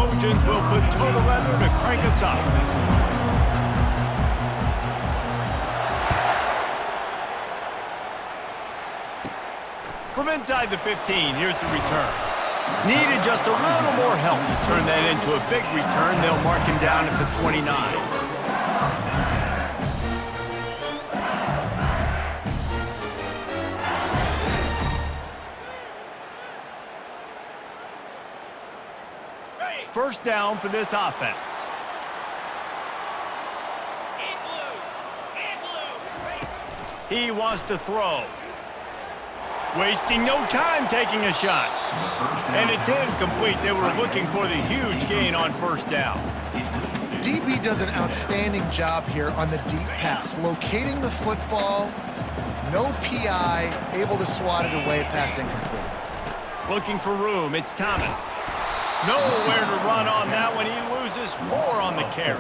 Trojans will put total leather to crank us up. From inside the 15, here's the return. Needed just a little more help to turn that into a big return. They'll mark him down at the 29. First down for this offense. He wants to throw. Wasting no time taking a shot. And it's incomplete. They were looking for the huge gain on first down. DB does an outstanding job here on the deep pass. Locating the football, no PI, able to swat it away, pass incomplete. Looking for room, it's Thomas. Nowhere to run on that one. He loses 4 on the carry.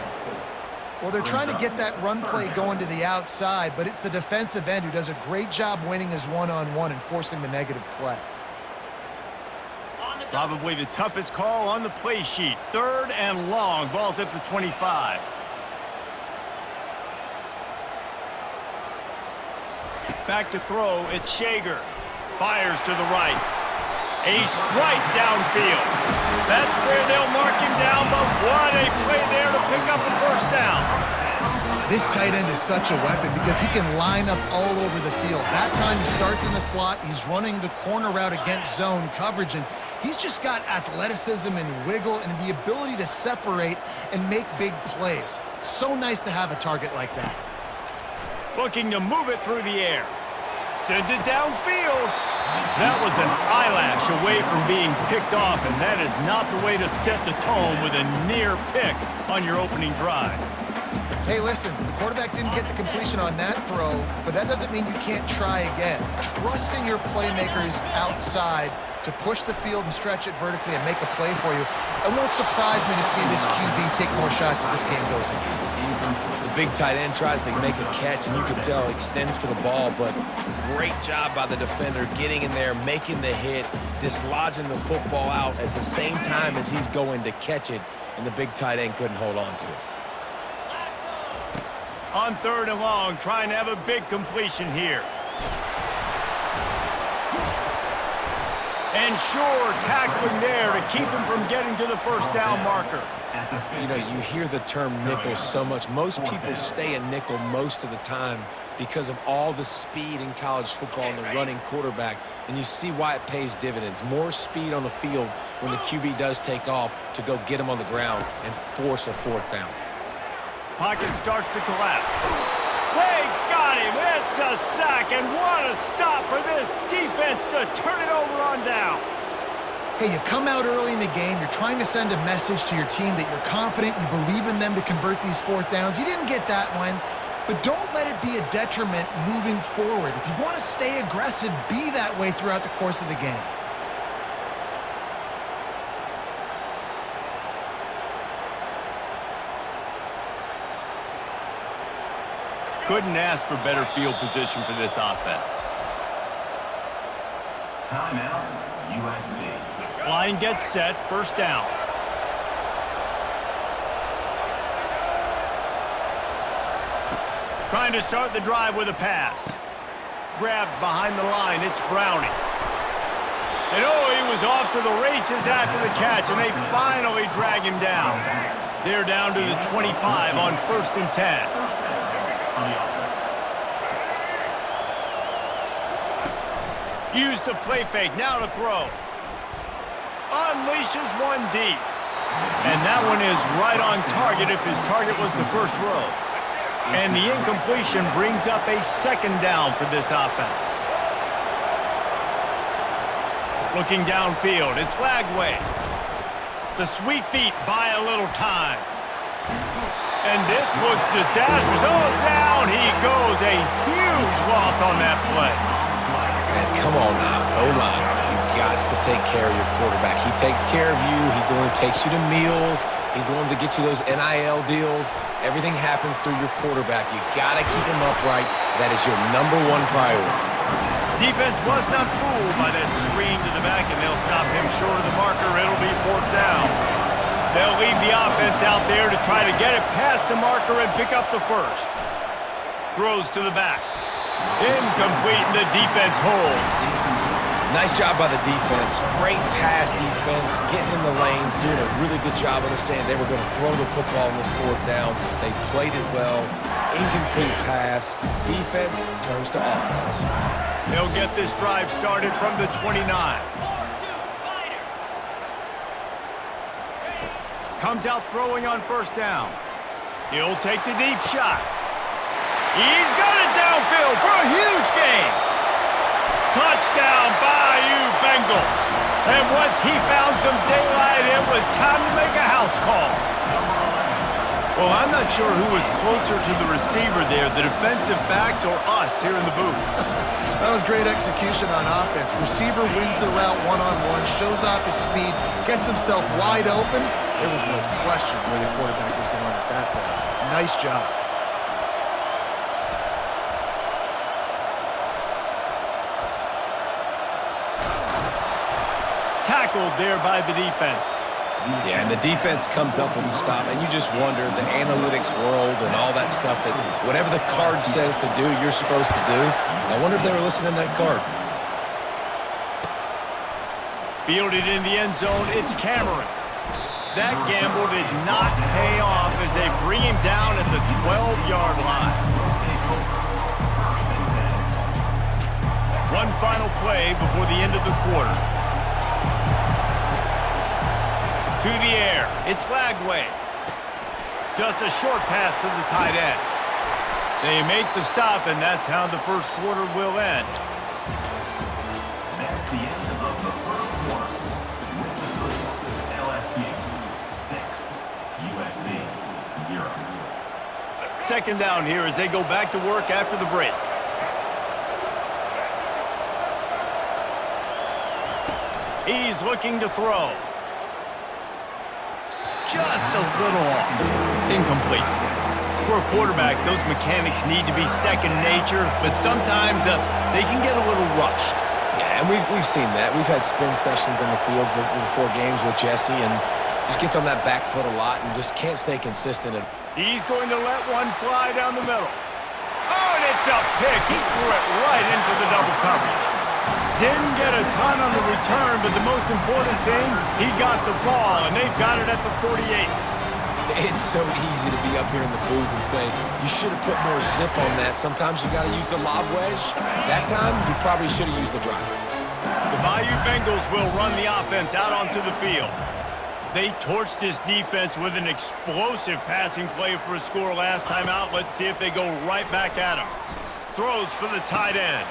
Well, they're trying to get that run play going to the outside, but it's the defensive end who does a great job winning his one-on-one and forcing the negative play. Probably the toughest call on the play sheet. 3rd and long. Ball's at the 25. Back to throw. It's Shager. Fires to the right. A strike downfield. That's where they'll mark him down, but what a play there to pick up a first down. This tight end is such a weapon because he can line up all over the field. That time he starts in the slot, he's running the corner route against zone coverage, and he's just got athleticism and wiggle and the ability to separate and make big plays. So nice to have a target like that. Looking to move it through the air. Sends it downfield. That was an eyelash away from being picked off, and that is not the way to set the tone with a near pick on your opening drive. Hey, listen, the quarterback didn't get the completion on that throw, but that doesn't mean you can't try again. Trusting your playmakers outside to push the field and stretch it vertically and make a play for you. It won't surprise me to see this QB take more shots as this game goes on. The big tight end tries to make a catch, and you can tell extends for the ball, but great job by the defender getting in there, making the hit, dislodging the football out at the same time as he's going to catch it, and the big tight end couldn't hold on to it. On 3rd and long, trying to have a big completion here. And sure, tackling there to keep him from getting to the first down marker. You know, you hear the term nickel so much. Most people stay a nickel most of the time because of all the speed in college football and the running quarterback. And you see why it pays dividends. More speed on the field when the QB does take off to go get him on the ground and force a 4th down. Pocket starts to collapse. They got him. It's a sack, and what a stop for this defense to turn it over on downs. Hey, you come out early in the game, you're trying to send a message to your team that you're confident, you believe in them to convert these 4th downs. You didn't get that one, but don't let it be a detriment moving forward. If you want to stay aggressive, be that way throughout the course of the game. Couldn't ask for better field position for this offense. Timeout, USC. Line gets set, first down. Trying to start the drive with a pass. Grabbed behind the line, it's Browning. And oh, he was off to the races after the catch, and they finally drag him down. They're down to the 25 on 1st and 10. Use the play fake, now to throw. Unleashes one deep. And that one is right on target if his target was the first row. And the incompletion brings up a 2nd down for this offense. Looking downfield, it's Lagway. The sweet feet buy a little time. And this looks disastrous. Oh, down he goes. A huge loss on that play. And come on now, O-line. You've got to take care of your quarterback. He takes care of you. He's the one who takes you to meals. He's the one that gets you those NIL deals. Everything happens through your quarterback. You got to keep him upright. That is your #1 priority. Defense was not fooled by that screen to the back, and they'll stop him short of the marker. It'll be 4th down. They'll leave the offense out there to try to get it past the marker and pick up the first. Throws to the back. Incomplete, and the defense holds. Nice job by the defense. Great pass defense, getting in the lanes, doing a really good job understanding they were going to throw the football on this fourth down. They played it well. Incomplete pass. Defense turns to offense. They'll get this drive started from the 29. Comes out throwing on first down. He'll take the deep shot. He's got it downfield for a huge gain. Touchdown, Bayou Bengals. And once he found some daylight, it was time to make a house call. Well, I'm not sure who was closer to the receiver there, the defensive backs or us here in the booth. That was great execution on offense. Receiver wins the route one-on-one, shows off his speed, gets himself wide open. There was no question where the quarterback was going with that ball. Nice job. Tackled there by the defense. Yeah, and the defense comes up with the stop, and you just wonder, the analytics world and all that stuff, that whatever the card says to do, you're supposed to do. I wonder if they were listening to that card. Fielded in the end zone, it's Cameron. That gamble did not pay off as they bring him down at the 12-yard line. One final play before the end of the quarter. To the air, it's Lagway. Just a short pass to the tight end. They make the stop, and that's how the first quarter will end. That's the end of the first quarter. With the score, LSU 6, USC 0. Second down here as they go back to work after the break. He's looking to throw. Just a little off. Incomplete. For a quarterback, those mechanics need to be second nature, but sometimes they can get a little rushed. Yeah, and we've seen that. We've had spin sessions on the field before games with Jesse, and just gets on that back foot a lot and just can't stay consistent. He's going to let one fly down the middle. Oh, and it's a pick. He threw it right into the double coverage. Didn't get a ton on the return, but the most important thing, he got the ball, and they've got it at the 48. It's so easy to be up here in the booth and say, you should have put more zip on that. Sometimes you got to use the lob wedge. That time, you probably should have used the driver. The Bayou Bengals will run the offense out onto the field. They torched this defense with an explosive passing play for a score last time out. Let's see if they go right back at him. Throws for the tight end.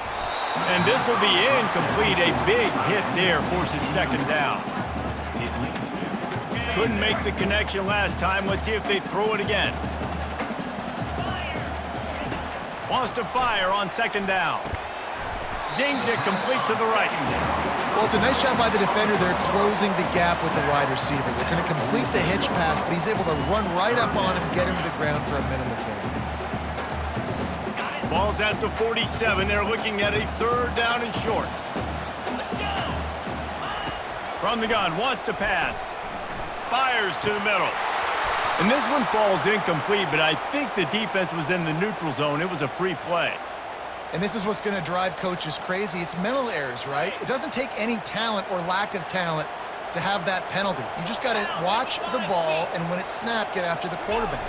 And this will be incomplete. A big hit there forces second down. Couldn't make the connection last time. Let's see if they throw it again. Wants to fire on second down. Zings it complete to the right. Well, it's a nice job by the defender. They're closing the gap with the wide receiver. They're going to complete the hitch pass, but he's able to run right up on him, get him to the ground for a minimal gain. Ball's at the 47. They're looking at a third down and short. From the gun, wants to pass. Fires to the middle. And this one falls incomplete, but I think the defense was in the neutral zone. It was a free play. And this is what's going to drive coaches crazy. It's mental errors, right? It doesn't take any talent or lack of talent to have that penalty. You just got to watch the ball, and when it's snapped, get after the quarterback.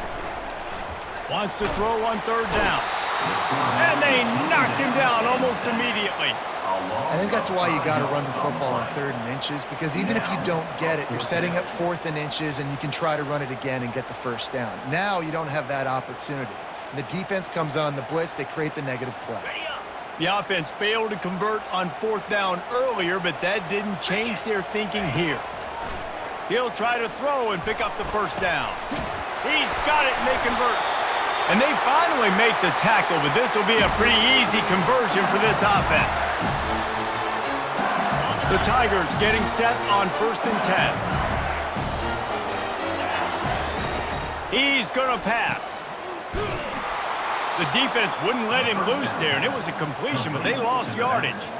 Wants to throw on third down. And they knocked him down almost immediately. I think that's why you got to run the football on 3rd and inches, because even if you don't get it, you're setting up 4th and inches, and you can try to run it again and get the first down. Now you don't have that opportunity. And the defense comes on the blitz, they create the negative play. The offense failed to convert on 4th down earlier, but that didn't change their thinking here. He'll try to throw and pick up the first down. He's got it, and they convert. And they finally make the tackle, but this will be a pretty easy conversion for this offense. The Tigers getting set on 1st and 10. He's going to pass. The defense wouldn't let him loose there, and it was a completion, but they lost yardage.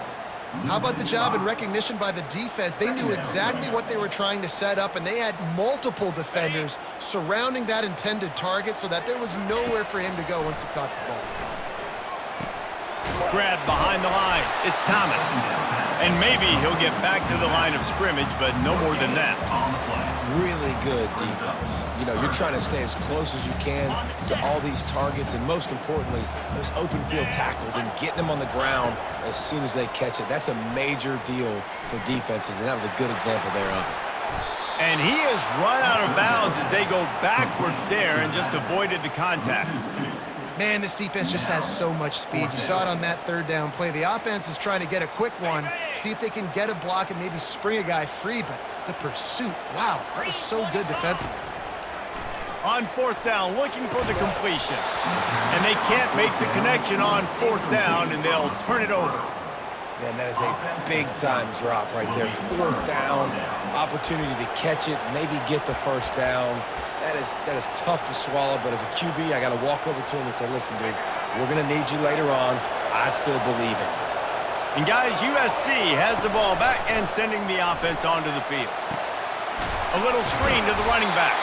How about the job and recognition by the defense? They knew exactly what they were trying to set up, and they had multiple defenders surrounding that intended target so that there was nowhere for him to go once he caught the ball. Grabbed behind the line. It's Thomas. And maybe he'll get back to the line of scrimmage, but no more than that. Really good defense. You know, you're trying to stay as close as you can to all these targets, and most importantly, those open field tackles and getting them on the ground as soon as they catch it. That's a major deal for defenses, and that was a good example there of it. And he has run out of bounds as they go backwards there and just avoided the contact. Man, this defense just has so much speed. You saw it on that third down play. The offense is trying to get a quick one, see if they can get a block and maybe spring a guy free, but the pursuit, wow, that was so good defensively. On fourth down, looking for the completion. And they can't make the connection on fourth down, and they'll turn it over. Man, that is a big-time drop right there. Fourth down, opportunity to catch it, maybe get the first down. That is tough to swallow, but as a QB, I got to walk over to him and say, listen, dude, we're going to need you later on. I still believe in you. And guys, USC has the ball back and sending the offense onto the field. A little screen to the running back.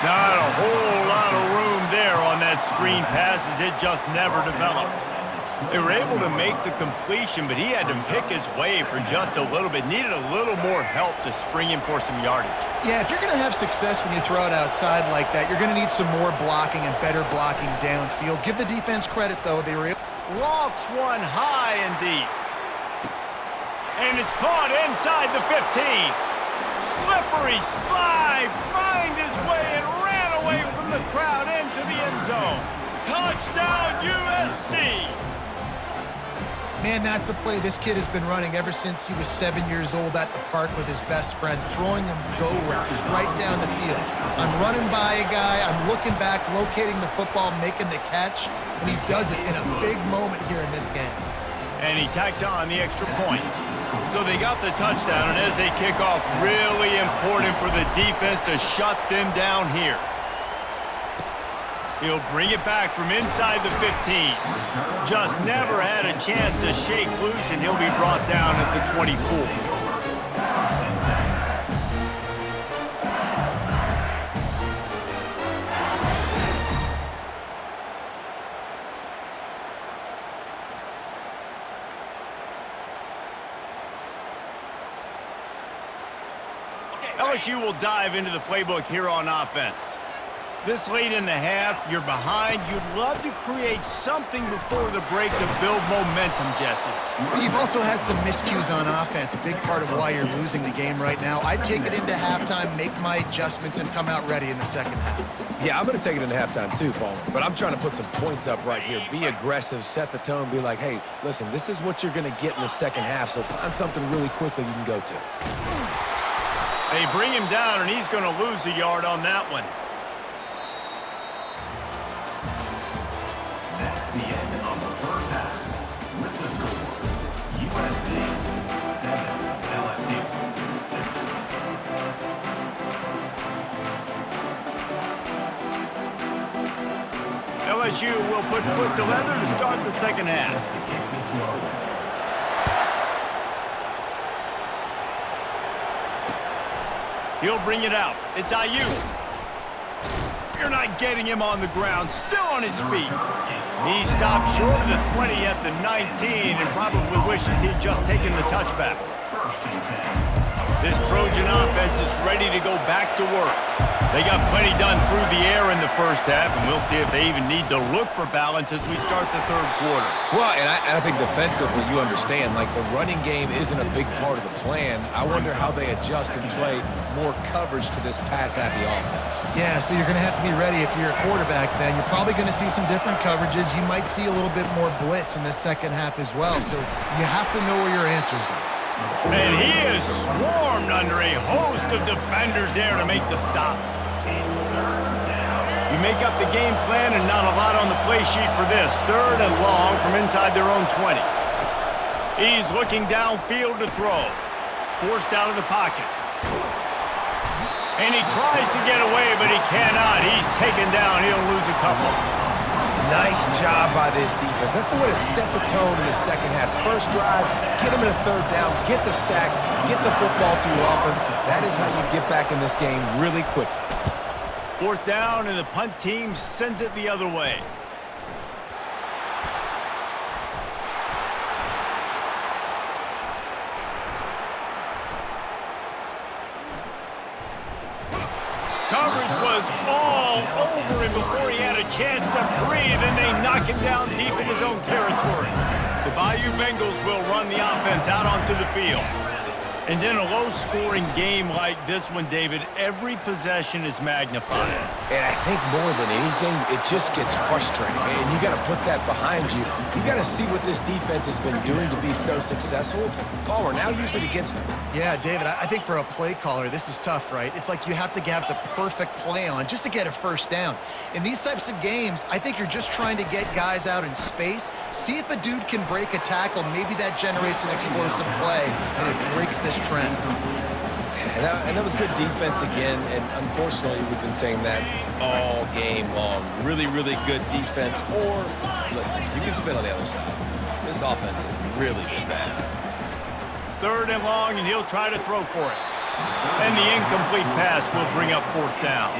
Not a whole lot of room there on that screen pass as it just never developed. They were able to make the completion, but he had to pick his way for just a little bit. Needed a little more help to spring him for some yardage. Yeah, if you're going to have success when you throw it outside like that, you're going to need some more blocking and better blocking downfield. Give the defense credit, though. They were able... Lofts one high and deep. And it's caught inside the 15. Slippery slide, find his way and ran away from the crowd into the end zone. Touchdown, USC! Man, that's a play this kid has been running ever since he was 7 years old at the park with his best friend, throwing him go routes right down the field. I'm running by a guy, I'm looking back, locating the football, making the catch, and he does it in a big moment here in this game. And he tacks on the extra point. So they got the touchdown, and as they kick off, really important for the defense to shut them down here. He'll bring it back from inside the 15. Just never had a chance to shake loose, and he'll be brought down at the 24. LSU will dive into the playbook here on offense. This late in the half, you're behind. You'd love to create something before the break to build momentum, Jesse. But you've also had some miscues on offense, a big part of why you're losing the game right now. I'd take it into halftime, make my adjustments, and come out ready in the second half. Yeah, I'm going to take it into halftime too, Paul. But I'm trying to put some points up right here. Be aggressive, set the tone, be like, hey, listen, this is what you're going to get in the second half, so find something really quickly you can go to. They bring him down, and he's going to lose a yard on that one. That's the end of the first half. With the score, USC 7, LSU 6. LSU will put foot to leather to start the second half. He'll bring it out. It's Ayuk. You're not getting him on the ground. Still on his feet. He stopped short of the 20 at the 19 and probably wishes he'd just taken the touchback. This Trojan offense is ready to go back to work. They got plenty done through the air in the first half, and we'll see if they even need to look for balance as we start the third quarter. Well, and I think defensively, you understand, like the running game isn't a big part of the plan. I wonder how they adjust and play more coverage to this pass-happy offense. Yeah, so you're going to have to be ready if you're a quarterback then. You're probably going to see some different coverages. You might see a little bit more blitz in the second half as well, so you have to know where your answers are. And he is swarmed under a host of defenders there to make the stop. You make up the game plan and not a lot on the play sheet for this. Third and long from inside their own 20. He's looking downfield to throw. Forced out of the pocket. And he tries to get away, but he cannot. He's taken down. He'll lose a couple. Nice job by this defense. That's the way to set the tone in the second half. First drive, get them in a third down, get the sack, get the football to your offense. That is how you get back in this game really quickly. Fourth down, and the punt team sends it the other way. Coverage was all over him before he had a chance to breathe, and they knock him down deep in his own territory. The Bayou Bengals will run the offense out onto the field. And in a low-scoring game like this one, David, every possession is magnified. And I think more than anything, it just gets frustrating. And you got to put that behind you. You got to see what this defense has been doing to be so successful. Palmer, now use it against them. Yeah, David, I think for a play caller, this is tough, right? It's like you have to have the perfect play on just to get a first down. In these types of games, I think you're just trying to get guys out in space, see if a dude can break a tackle. Maybe that generates an explosive play, and it breaks this trend. And that was good defense again, and unfortunately, we've been saying that all game long. Really, really good defense, or, listen, you can spin on the other side. This offense has really been bad. Third and long, and he'll try to throw for it. And the incomplete pass will bring up fourth down.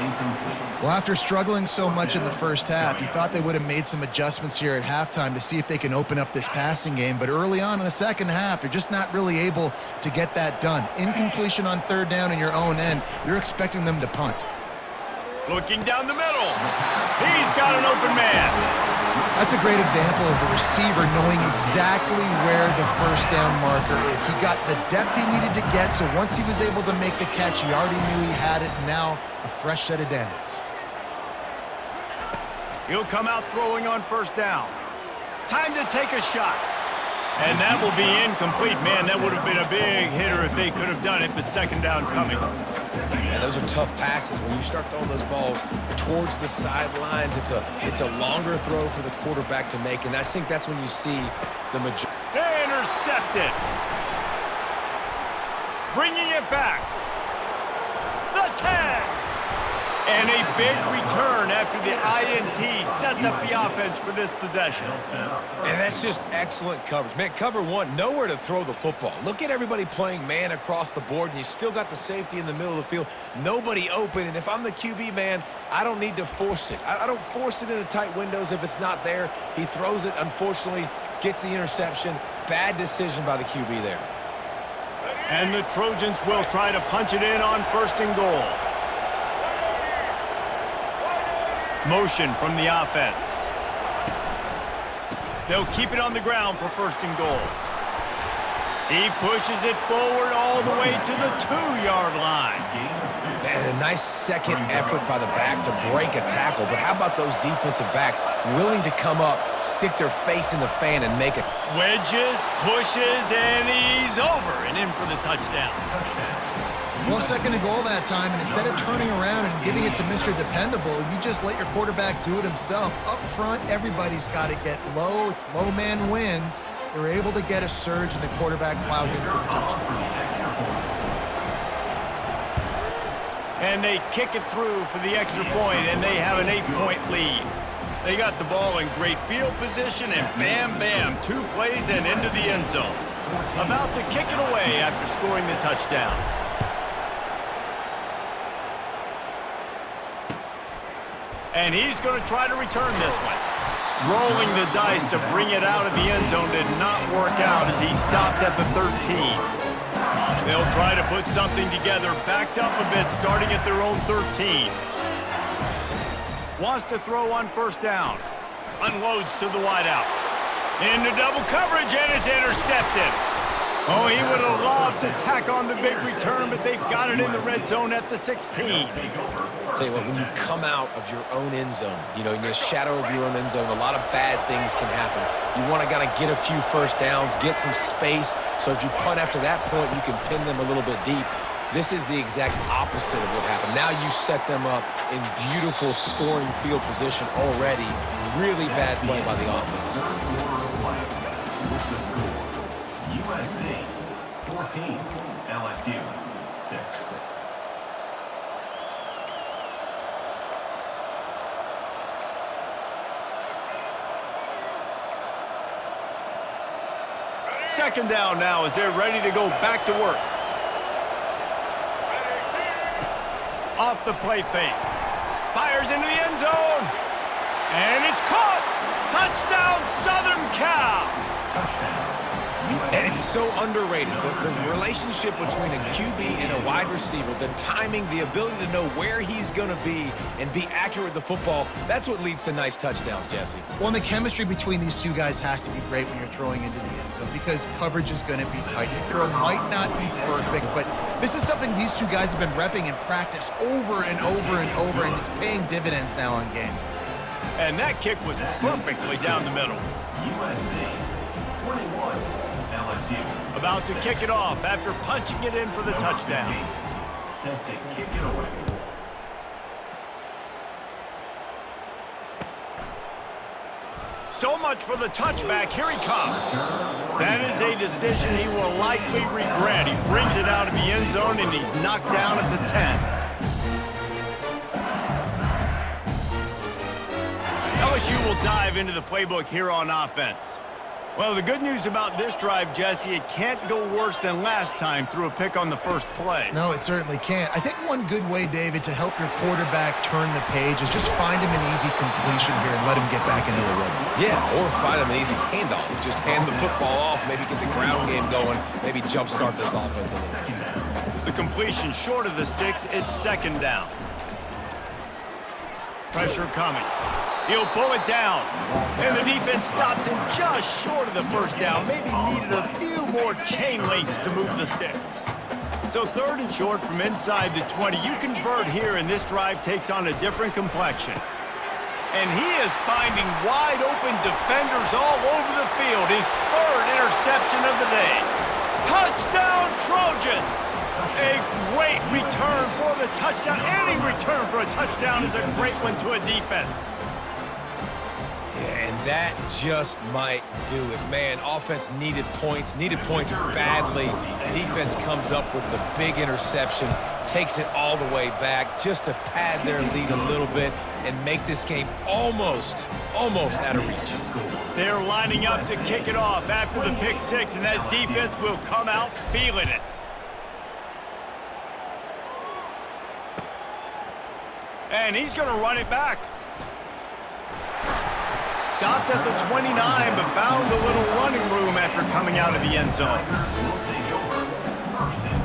Well, after struggling so much in the first half, you thought they would have made some adjustments here at halftime to see if they can open up this passing game. But early on in the second half, they're just not really able to get that done. Incompletion on third down in your own end, you're expecting them to punt. Looking down the middle. He's got an open man. That's a great example of the receiver knowing exactly where the first down marker is. He got the depth he needed to get, so once he was able to make the catch, he already knew he had it. Now, a fresh set of downs. He'll come out throwing on first down. Time to take a shot. And that will be incomplete. Man, that would have been a big hitter if they could have done it, but second down coming. And those are tough passes. When you start throwing those balls towards the sidelines, it's a longer throw for the quarterback to make, and I think that's when you see the majority. Intercepted. Bringing it back. The tag. And a big return after the INT sets up the offense for this possession. And that's just excellent coverage. Man, cover one, nowhere to throw the football. Look at everybody playing man across the board, and you still got the safety in the middle of the field. Nobody open, and if I'm the QB, man, I don't need to force it. I don't force it into tight windows if it's not there. He throws it, unfortunately, gets the interception. Bad decision by the QB there. And the Trojans will try to punch it in on first and goal. Motion from the offense. They'll keep it on the ground for first and goal. He pushes it forward all the way to the 2-yard line. And a nice second effort by the back to break a tackle. But how about those defensive backs willing to come up, stick their face in the fan, and make it? Wedges, pushes, and he's over and in for the touchdown. Well, second and goal that time, and instead of turning around and giving it to Mr. Dependable, you just let your quarterback do it himself. Up front, everybody's got to get low. It's low man wins. They're able to get a surge, and the quarterback plows in for the touchdown. And they kick it through for the extra point, and they have an 8-point lead. They got the ball in great field position, and bam, bam, 2 plays and into the end zone. About to kick it away after scoring the touchdown. And he's going to try to return this one. Rolling the dice to bring it out of the end zone did not work out as he stopped at the 13. They'll try to put something together, backed up a bit, starting at their own 13. Wants to throw on first down. Unloads to the wideout. Into double coverage, and it's intercepted. Oh, he would have loved to tack on the big return, but they've got it in the red zone at the 16. Tell you what, when you come out of your own end zone, you know, in the shadow of your own end zone, a lot of bad things can happen. You want to kind of get a few first downs, get some space, so if you punt after that point, you can pin them a little bit deep. This is the exact opposite of what happened. Now you set them up in beautiful scoring field position already. Really bad play by the offense. USC 14, LSU 6. second down now as they're ready to go back to work. Off the play fake. Fires into the end zone. And it's caught. Touchdown, Southern Cal. And it's so underrated. The relationship between a QB and a wide receiver, the timing, the ability to know where he's going to be and be accurate with the football, that's what leads to nice touchdowns, Jesse. Well, and the chemistry between these two guys has to be great when you're throwing into the end zone because coverage is going to be tight. Your throw might not be perfect, but this is something these two guys have been repping in practice over and over and over, and it's paying dividends now on game. And that kick was perfectly down the middle. USC 21, LSU. About to kick it off after punching it in for the touchdown. Set to kick it away. So much for the touchback. Here he comes. That is a decision he will likely regret. He brings it out of the end zone, and he's knocked down at the 10. LSU will dive into the playbook here on offense. Well, the good news about this drive, Jesse, it can't go worse than last time through a pick on the first play. No, it certainly can't. I think one good way, David, to help your quarterback turn the page is just find him an easy completion here and let him get back into a rhythm. Yeah, or find him an easy handoff. Just hand the football off, maybe get the ground game going, maybe jumpstart this offense a little bit. The completion short of the sticks, it's second down. Pressure coming. He'll pull it down. And the defense stops him just short of the first down. Maybe needed a few more chain links to move the sticks. So third and short from inside the 20. You convert here, and this drive takes on a different complexion. And he is finding wide open defenders all over the field. His third interception of the day. Touchdown, Trojans! A great return for the touchdown. Any return for a touchdown is a great one to a defense. Yeah, and that just might do it. Man, offense needed points badly. Defense comes up with the big interception, takes it all the way back just to pad their lead a little bit and make this game almost out of reach. They're lining up to kick it off after the pick six, and that defense will come out feeling it. And he's going to run it back. Stopped at the 29, but found a little running room after coming out of the end zone. Will take over first and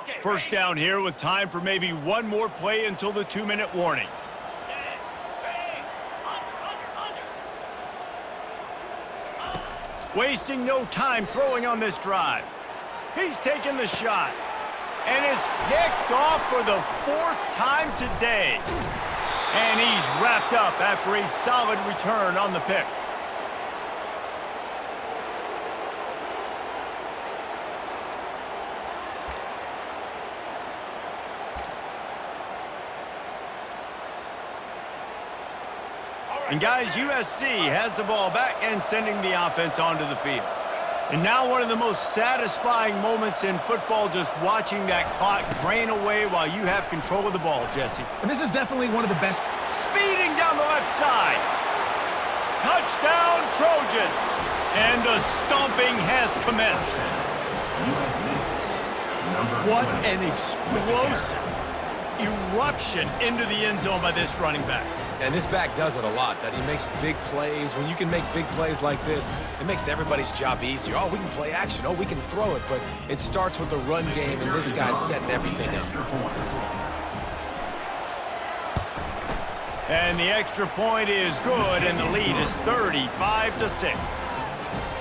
10. First down here with time for maybe one more play until the 2-minute warning. Wasting no time throwing on this drive. He's taking the shot. And it's picked off for the fourth time today. And he's wrapped up after a solid return on the pick. And guys, USC has the ball back and sending the offense onto the field. And now one of the most satisfying moments in football, just watching that clock drain away while you have control of the ball, Jesse. And this is definitely one of the best. Speeding down the left side. Touchdown, Trojans. And the stomping has commenced. What an explosive eruption into the end zone by this running back. And this back does it a lot, that he makes big plays. When you can make big plays like this, it makes everybody's job easier. Oh, we can play action. Oh, we can throw it. But it starts with the run game, and this guy's setting everything up. And the extra point is good, and the lead is 35-6.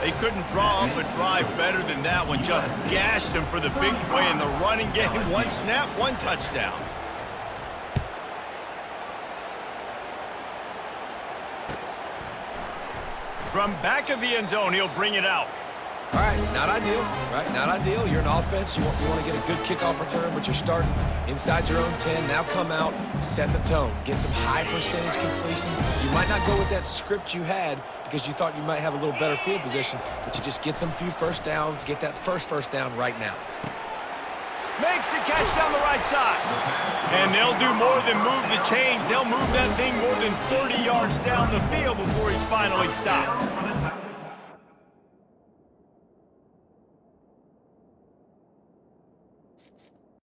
They couldn't draw up a drive better than that one. Just gashed them for the big play in the running game. One snap, one touchdown. From back of the end zone, he'll bring it out. All right, not ideal, right? Not ideal. You're an offense. You want to get a good kickoff return, but you're starting inside your own 10. Now come out, set the tone, get some high percentage completion. You might not go with that script you had because you thought you might have a little better field position, but you just get some few first downs, get that first down right now. Makes the catch down the right side. And they'll do more than move the chains. They'll move that thing more than 30 yards down the field before he's finally stopped.